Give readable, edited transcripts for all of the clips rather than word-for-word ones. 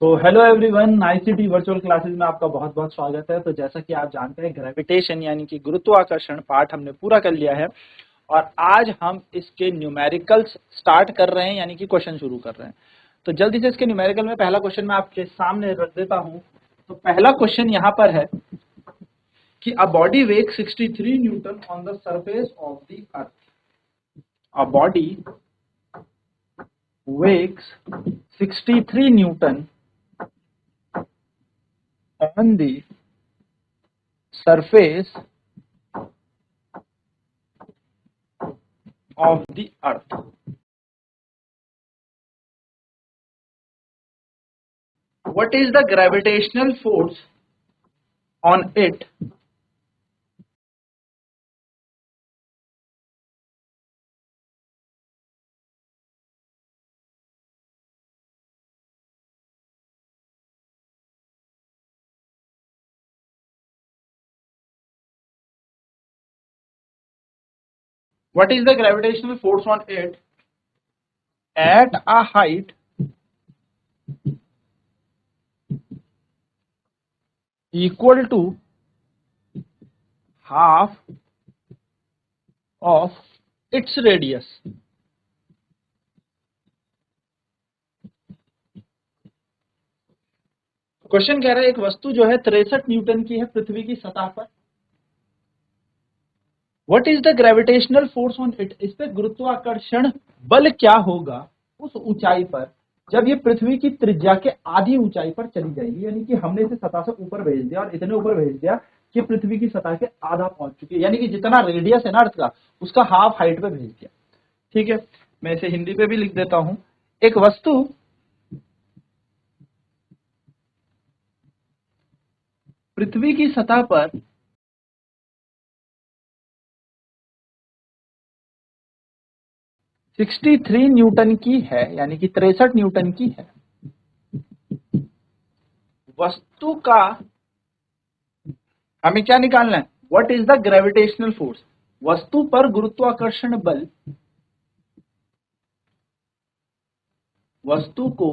तो hello everyone, ICT virtual classes में आपका बहुत बहुत स्वागत है। तो जैसा कि आप जानते हैं, ग्रेविटेशन यानी कि गुरुत्वाकर्षण पाठ हमने पूरा कर लिया है और आज हम इसके न्यूमेरिकल्स स्टार्ट कर रहे हैं, यानी कि क्वेश्चन शुरू कर रहे हैं। तो जल्दी से इसके न्यूमेरिकल में पहला क्वेश्चन मैं आपके सामने रख देता हूं। तो पहला क्वेश्चन यहाँ पर है कि a body weighs 63 newton on the surface of the earth. A body weighs 63 newton on the surface of the earth. What is the gravitational force on it? What is the gravitational force on it at a height equal to half of its radius? Question कह रहा है एक वस्तु जो है 63 Newton की है पृथ्वी की सतह पर। What is the gravitational force on it? इस पे गुरुत्वाकर्षण बल क्या होगा उस ऊंचाई पर जब ये पृथ्वी की त्रिज्या के आधी ऊंचाई पर चली जाएगी। यानी कि हमने इसे सतह से ऊपर भेज दिया और इतने ऊपर भेज दिया कि पृथ्वी की सतह के आधा पहुंच चुकी है, यानी कि जितना रेडियस है ना अर्थ का, उसका हाफ हाइट पे भेज दिया। ठीक है, मैं इसे हिंदी पे भी लिख देता हूं। एक वस्तु पृथ्वी की सतह पर 63 न्यूटन की है, यानी कि 63 न्यूटन की है। वस्तु का हमें क्या निकालना है? What is the gravitational force? वस्तु पर गुरुत्वाकर्षण बल, वस्तु को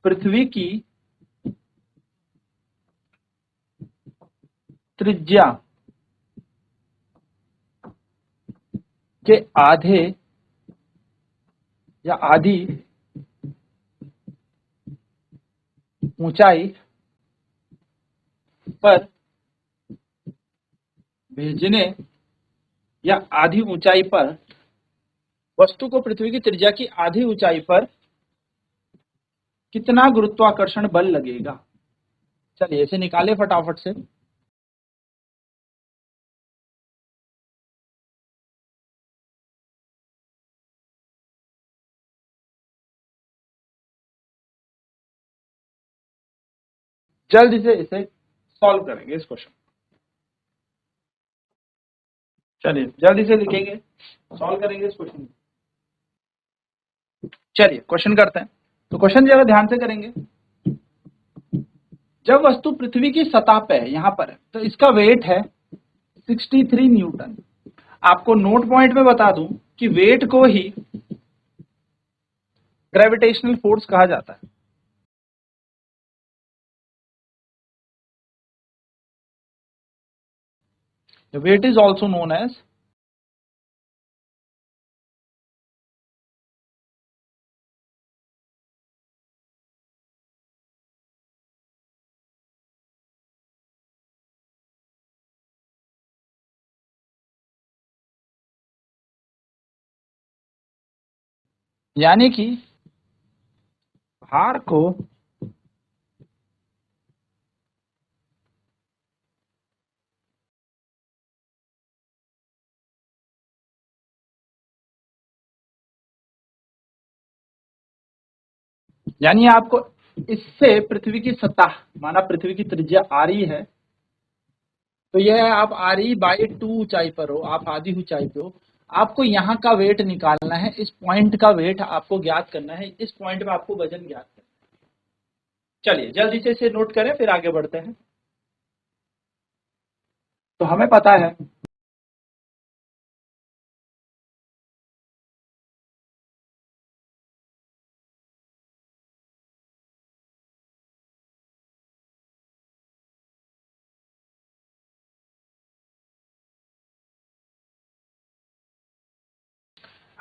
पृथ्वी की त्रिज्या के आधे या आधी ऊंचाई पर भेजने या आधी ऊंचाई पर, वस्तु को पृथ्वी की त्रिज्या की आधी ऊंचाई पर कितना गुरुत्वाकर्षण बल लगेगा? चलिए इसे निकाले फटाफट से। जल्दी से इसे सॉल्व करेंगे इस क्वेश्चन। चलिए जल्दी से लिखेंगे, सॉल्व करेंगे इस क्वेश्चन। चलिए क्वेश्चन करते हैं। तो क्वेश्चन जरा ध्यान से करेंगे। जब वस्तु पृथ्वी की सतह पे है, यहां पर है, तो इसका वेट है 63 न्यूटन। आपको नोट पॉइंट में बता दूं कि वेट को ही ग्रेविटेशनल फोर्स कहा जाता है। The weight is also known as यानी कि भार को यानी आपको इससे पृथ्वी की सतह, माना पृथ्वी की त्रिज्या आ रही है, तो यह है आप r/2 ऊंचाई पर हो, आप आधी ऊंचाई पे हो। आपको यहाँ का वेट निकालना है, इस पॉइंट का वेट आपको ज्ञात करना है, इस पॉइंट पे आपको वजन ज्ञात करना है। चलिए जल्दी से इसे नोट करें, फिर आगे बढ़ते हैं। तो हमें पता है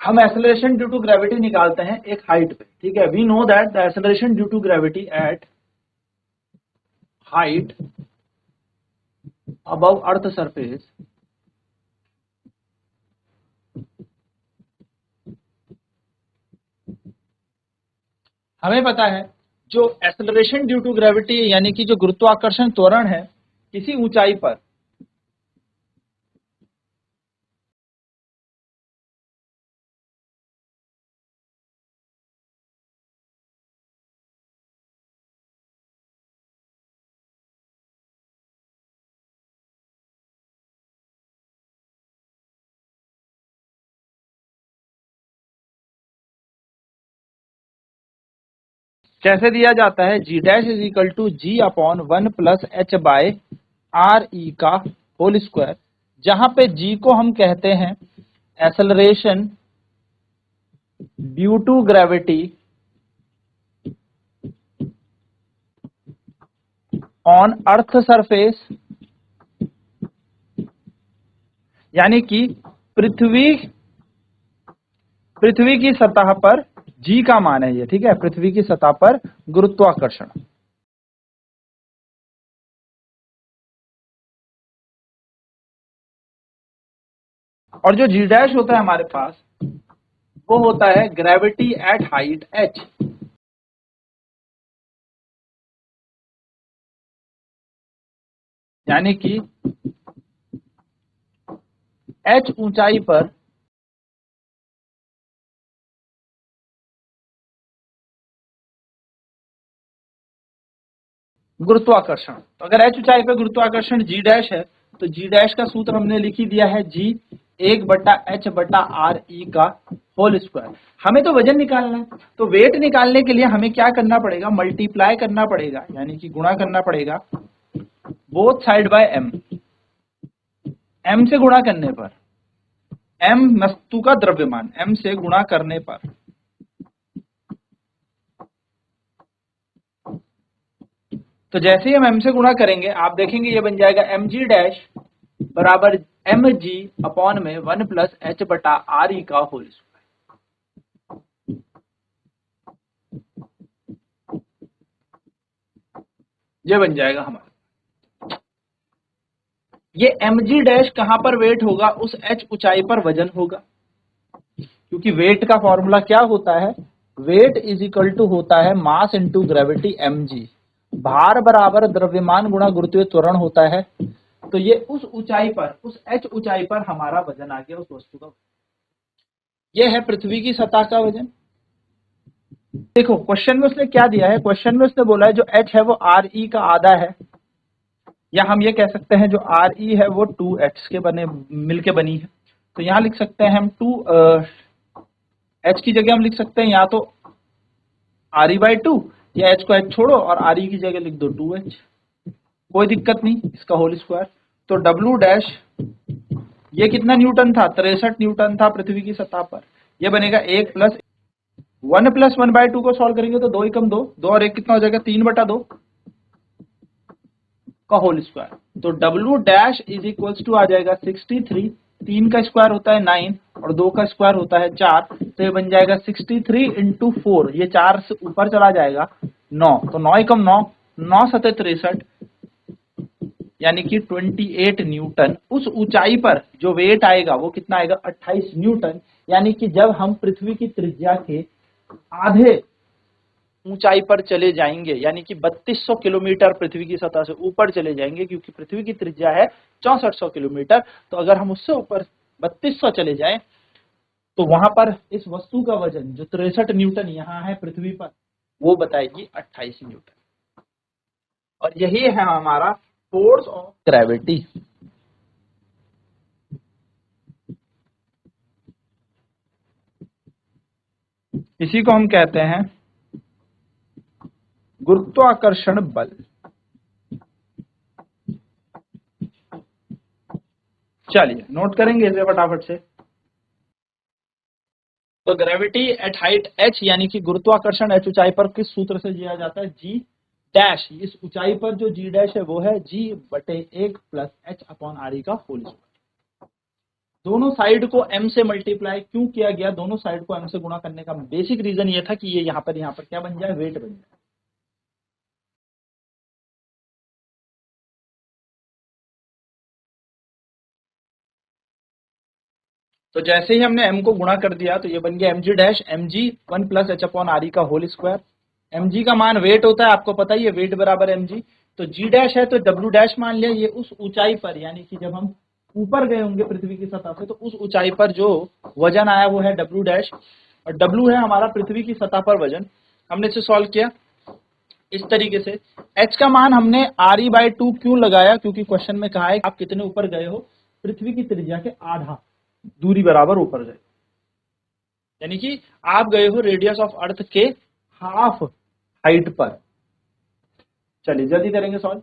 हम एक्सेलरेशन ड्यू टू ग्रेविटी निकालते हैं एक हाइट पे, ठीक है। We know that the acceleration due to gravity at height above earth surface हमें पता है जो एक्सेलरेशन ड्यू टू ग्रेविटी यानी कि जो गुरुत्वाकर्षण त्वरण है किसी ऊंचाई पर कैसे दिया जाता है, G dash is equal to G upon 1 plus H by R E का होल स्क्वायर, जहां पे जी को हम कहते हैं acceleration due to gravity on earth surface, यानी कि पृथ्वी की सतह पर जी का मान है ये, ठीक है, पृथ्वी की सतह पर गुरुत्वाकर्षण। और जो जी डैश होता है हमारे पास वो होता है ग्रेविटी एट हाइट एच, यानी कि एच ऊंचाई पर गुरुत्वाकर्षण। तो अगर एच ऊंचाई पर गुरुत्वाकर्षण जी डैश है तो जी डैश का सूत्र हमने लिख ही दिया है, जी 1/h/r/e का होल स्क्वायर। हमें तो वजन निकालना है, तो वेट निकालने के लिए हमें क्या करना पड़ेगा, मल्टीप्लाई करना पड़ेगा, यानी कि गुणा करना पड़ेगा both side by m। m से गुणा करने पर, m वस्तु का द्रव्यमान, m से गुणा करने पर तो जैसे ही हम m से गुणा करेंगे आप देखेंगे ये बन जाएगा mg डैश बराबर mg अपॉन में 1 प्लस h/r/e का होल स्क्वायर। ये बन जाएगा हमारा। ये mg डैश कहां पर वेट होगा, उस h ऊंचाई पर वजन होगा, क्योंकि वेट का फॉर्मूला क्या होता है, वेट इज इक्वल टू होता है मास इंटू ग्रेविटी mg, भार बराबर द्रव्यमान गुणा गुरुत्वीय त्वरण होता है। तो ये उस ऊंचाई पर, उस h ऊंचाई पर हमारा वजन आ गया उस वस्तु का। ये है पृथ्वी की सतह का वजन। देखो क्वेश्चन में उसने क्या दिया है, क्वेश्चन में उसने बोला है जो h है वो re का आधा है, या हम ये कह सकते हैं जो re है वो 2h के बने मिलके बनी है। तो यहां लिख सकते हैं हम h की जगह हम लिख सकते हैं या तो re/2, या h को h छोड़ो और re की जगह लिख दो 2h, कोई दिक्कत नहीं, इसका होल स्क्वायर। तो W डैश ये कितना न्यूटन था, 63 न्यूटन था पृथ्वी की सतह पर। ये बनेगा 1 प्लस 1/2 को सॉल्व करेंगे तो 2 एकम 2, 2 और 1 कितना हो जाएगा 3/2 का होल स्क्वायर। तो W dash is equals to आ जाएगा 63, 3 का स्क्वायर होता है 9 और 2 का स्क्वायर होता है 4, तो ये बन जाएगा 63 इंटू 4, ये 4 से ऊपर चला जाएगा 9, तो 9 एकम 9, 9 सतह 63, यानी कि 28 न्यूटन। उस ऊंचाई पर जो वेट आएगा वो कितना आएगा, 28 न्यूटन, यानी कि जब हम पृथ्वी की त्रिज्या के आधे ऊंचाई पर चले जाएंगे, यानी कि 3200 किलोमीटर पृथ्वी की सतह से ऊपर चले जाएंगे, क्योंकि पृथ्वी की त्रिज्या है 6400 किलोमीटर, तो अगर हम उससे ऊपर 3200 चले जाएं तो वहां पर इस वस्तु का वजन जो 63 न्यूटन यहाँ है पृथ्वी पर, वो बताएगी 28 न्यूटन। और यही है हमारा फोर्स ऑफ ग्रेविटी। इसी को हम कहते हैं गुरुत्वाकर्षण बल। चलिए नोट करेंगे इसे फटाफट से। तो ग्रेविटी एट हाइट h यानी कि गुरुत्वाकर्षण h ऊंचाई पर किस सूत्र से दिया जाता है, g डैश, इस ऊंचाई पर जो g डैश है वो है g/1 plus h upon re का होल स्क्वायर। दोनों साइड को m से मल्टीप्लाई क्यों किया गया, दोनों साइड को m से गुणा करने का बेसिक रीजन ये था कि ये यहाँ पर क्या बन जाए, वेट बन जाए। तो जैसे ही हमने m को गुणा कर दिया तो ये बन गया mg dash, mg 1 plus h upon r का होल स्क्वायर। mg का मान वेट होता है, आपको पता ही है, वेट बराबर mg। तो g डैश है तो w डैश मान लिया, ये उस ऊंचाई पर, यानी कि जब हम ऊपर गए होंगे पृथ्वी की सतह से तो उस ऊंचाई पर जो वजन आया वो है w डैश, और w है हमारा पृथ्वी की सतह पर वजन। हमने इसे सॉल्व किया इस तरीके से। h का मान हमने re/2 क्यों लगाया, क्योंकि क्वेश्चन में कहा है आप कितने ऊपर गए हो, पृथ्वी की त्रिज्या के आधा दूरी बराबर ऊपर गए, यानी कि आप गए हो रेडियस ऑफ अर्थ के हाफ हाइट पर। चलिए जल्दी करेंगे सॉल्व।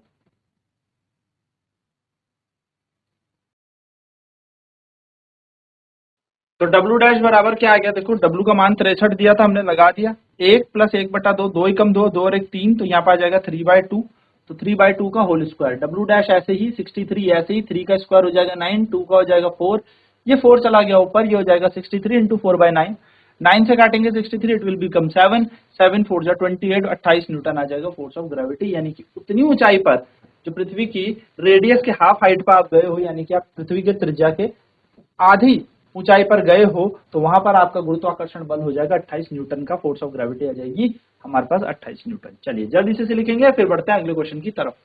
तो W डैश बराबर क्या आ गया, देखो W का मान 63 दिया था, हमने लगा दिया, 1 प्लस 1/2, 2 एकम 2, 2 और 1 3, तो यहाँ पर आ जाएगा 3/2, तो 3/2 का होल स्क्वायर। W डैश ऐसे ही 63, ऐसे ही 3 का स्क्वायर हो जाएगा 9, 2 का हो जाएगा 4, ये 4 चला गया ऊपर, ये हो जाएगा 63 इंटू 4/9, 9 से काटेंगे 63, इट विल बिकम 7, 7 4 जा 28, 28 न्यूटन आ जाएगा फोर्स ऑफ ग्रेविटी। यानी कि उतनी ऊंचाई पर जो पृथ्वी की रेडियस के हाफ हाइट पर आप गए हो, यानी कि आप पृथ्वी के त्रिज्या के आधी ऊंचाई पर गए हो, तो वहां पर आपका गुरुत्वाकर्षण बल हो जाएगा 28 न्यूटन का, फोर्स ऑफ ग्रेविटी आ जाएगी हमारे पास 28 न्यूटन। चलिए जल्दी से लिखेंगे, फिर बढ़ते हैं अगले क्वेश्चन की तरफ।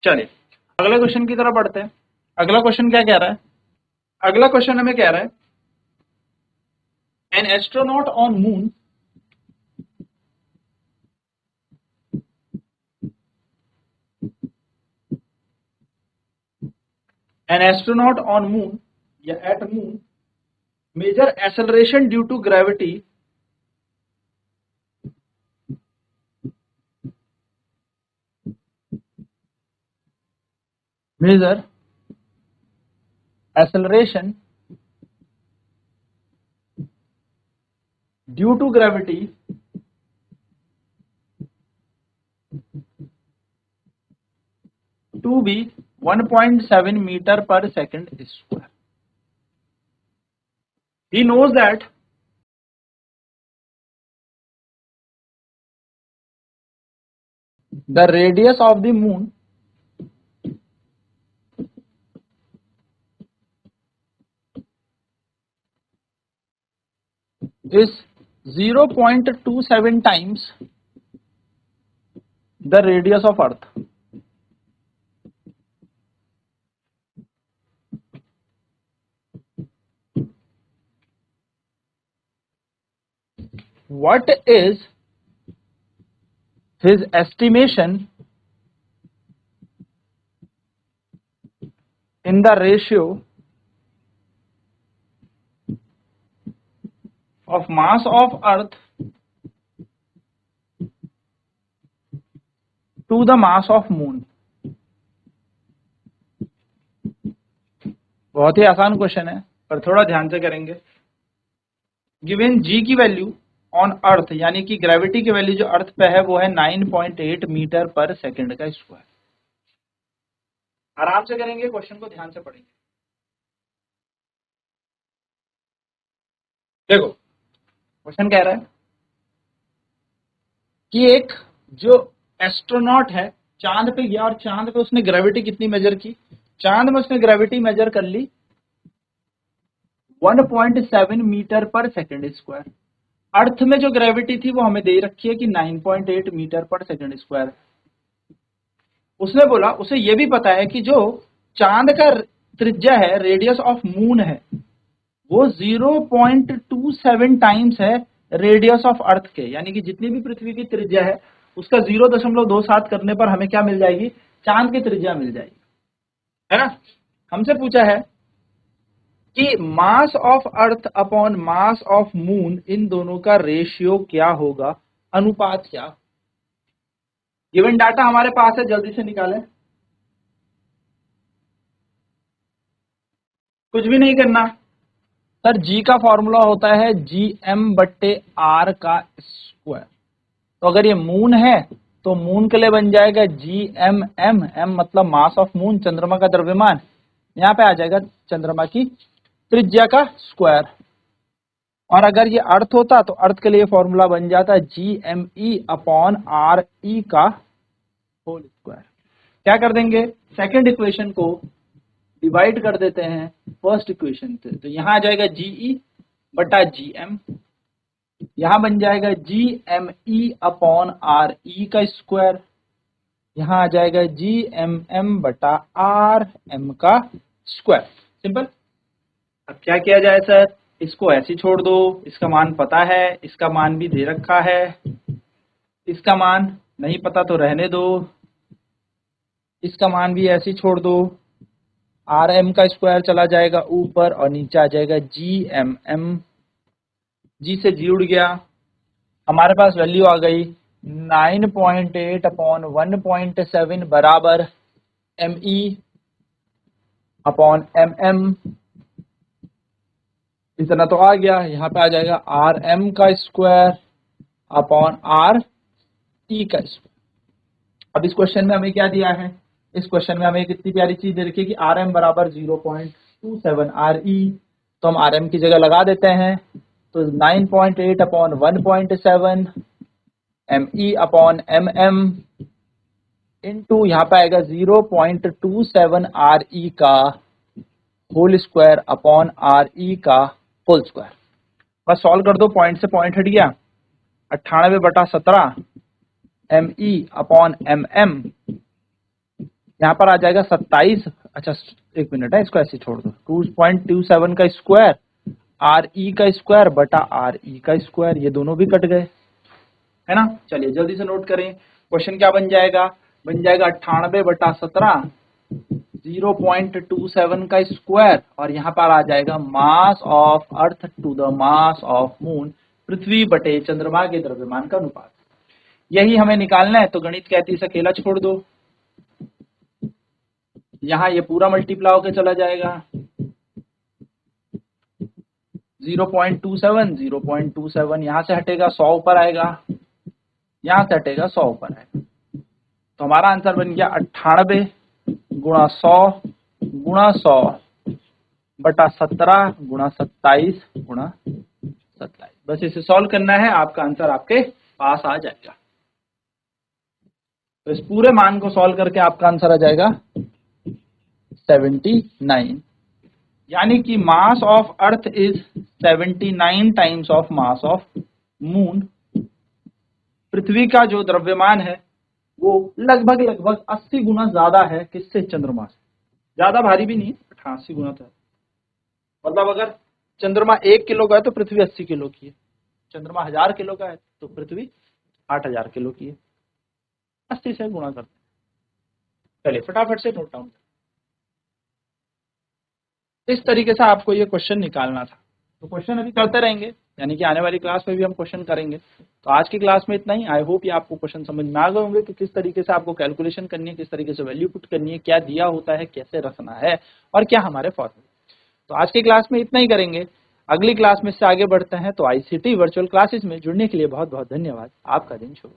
चलिए अगले क्वेश्चन की तरफ बढ़ते हैं। अगला क्वेश्चन क्या कह रहा है, अगला क्वेश्चन हमें कह रहा है एन एस्ट्रोनॉट ऑन मून या at moon measure acceleration due to gravity due to gravity to be 1.7 meter per second square. He knows that the radius of the moon is 0.27 times the radius of earth. What is his estimation in the ratio of mass of earth to the mass of moon? बहुत ही आसान question है, पर थोड़ा ध्यान से करेंगे। Given जी की value on earth, यानी कि ग्रेविटी की वैल्यू जो अर्थ पे है वो है 9.8 मीटर पर सेकंड का स्क्वायर। आराम से करेंगे, क्वेश्चन को ध्यान से पढ़ेंगे। देखो क्वेश्चन कह रहा है कि एक जो एस्ट्रोनॉट है चांद पे गया और चांद पे उसने ग्रेविटी कितनी मेजर की, चांद में उसने ग्रेविटी मेजर कर ली 1.7 मीटर पर सेकंड स्क्वायर। अर्थ में जो ग्रेविटी थी वो हमें दे रखी है कि 9.8 मीटर पर सेकंड स्क्वायर। उसने बोला उसे ये भी पता है कि जो चांद का त्रिज्या है, रेडियस ऑफ मून है, वो 0.27 टाइम्स है रेडियस ऑफ अर्थ के, यानी कि जितनी भी पृथ्वी की त्रिज्या है उसका 0.27 करने पर हमें क्या मिल जाएगी, चांद की त्रिज्या मिल जाएगी, है ना। हमसे पूछा है कि mass of earth upon mass of moon, इन दोनों का रेशियो क्या होगा, अनुपात क्या। गिवन डाटा हमारे पास है, जल्दी से निकालें। कुछ भी नहीं करना सर, जी का फॉर्मूला होता है GM/R का स्क्वायर। तो अगर ये मून है तो मून के लिए बन जाएगा GMM, M मतलब मास ऑफ मून, चंद्रमा का द्रव्यमान। यहाँ पे आ जाएगा चंद्रमा की त्रिज्या का स्क्वायर। और अगर ये अर्थ होता तो अर्थ के लिए फॉर्मूला बन जाता GME/RE का होल स्क्वायर। क्या कर देंगे, सेकंड इक्वेशन को डिवाइड कर देते हैं फर्स्ट इक्वेशन से, तो यहाँ आ जाएगा GE/GM, यहाँ बन जाएगा GME/RE का स्क्वायर, यहाँ आ जाएगा GMM/RM का स्क्वायर। सिंपल। अब क्या किया जाए सर, इसको ऐसे छोड़ दो, इसका मान पता है, इसका मान भी दे रखा है, इसका मान नहीं पता तो रहने दो, इसका मान भी ऐसे छोड़ दो, RM का स्क्वायर चला जाएगा ऊपर और नीचे आ जाएगा GMM, G से G उड़ गया, हमारे पास वैल्यू आ गई 9.8/1.7 बराबर ME/MM। इतना तो आ गया, यहाँ पे आ जाएगा RM का स्क्वायर अपॉन RE का स्क्वायर। अब इस क्वेश्चन में हमें क्या दिया है, इस क्वेश्चन में हमें कितनी प्यारी चीज दे रखी है कि RM बराबर 0.27 RE, तो हम RM की जगह लगा देते हैं, तो 9.8/1.7 ME/MM इंटू यहाँ पे आएगा 0.27 RE का होल स्क्वायर अपॉन RE का होल स्क्वायर। बस सॉल्व कर दो, पॉइंट से पॉइंट हट गया, 98/17 ME/MM, यहाँ पर आ जाएगा 27। अच्छा एक मिनट है, इसको ऐसे छोड़ दो, 2.27 का स्क्वायर RE का स्क्वायर बटा RE का स्क्वायर, ये दोनों भी कट गए, है ना। चलिए जल्दी से नोट करें, क्वेश्चन क्या बन जाएगा, बन जाएगा 98/17 0.27 का स्क्वायर, और यहाँ पर आ जाएगा mass of earth to the mass of moon, पृथ्वी बटे चंद्रमा के द्रव्यमान का अनुपात। यही हमें निकालना है, तो गणित कहती है इसे अकेला छोड़ दो, यहाँ ये पूरा मल्टीप्लाई होकर चला जाएगा, 0.27 यहाँ से हटेगा 100 ऊपर आएगा, यहाँ से हटेगा 100 ऊपर आएगा, तो हमारा आंसर बन गया 98 गुणा 100 गुणा 100 बटा 17 गुणा 27 गुणा 27। बस इसे सॉल्व करना है, आपका आंसर आपके पास आ जाएगा। तो इस पूरे मान को सॉल्व करके आपका आंसर आ जाएगा 79, यानी कि mass of earth is 79 times of mass of moon. पृथ्वी का जो द्रव्यमान है वो लगभग 80 गुना ज्यादा है किससे, चंद्रमा से। ज्यादा भारी भी नहीं, 88 गुना था। मतलब अगर चंद्रमा 1 किलो का है तो पृथ्वी 80 किलो की है, चंद्रमा 1000 किलो का है तो पृथ्वी 8000 किलो की है, 80 से गुणा करते हैं। चलिए फटाफट से नोट डाउन। इस तरीके से आपको ये क्वेश्चन निकालना था, तो क्वेश्चन अभी करते रहेंगे, यानी कि आने वाली क्लास में भी हम क्वेश्चन करेंगे। तो आज की क्लास में इतना ही। आई होप ये आपको क्वेश्चन समझ में आ गए होंगे कि किस तरीके से आपको कैलकुलेशन करनी है, किस तरीके से वैल्यू पुट करनी है, क्या दिया होता है, कैसे रखना है और क्या हमारे फॉर्मूले। तो आज की क्लास में इतना ही करेंगे, अगली क्लास में से आगे बढ़ते हैं। तो ICT वर्चुअल क्लासेस में जुड़ने के लिए बहुत बहुत धन्यवाद। आपका दिन शुभ।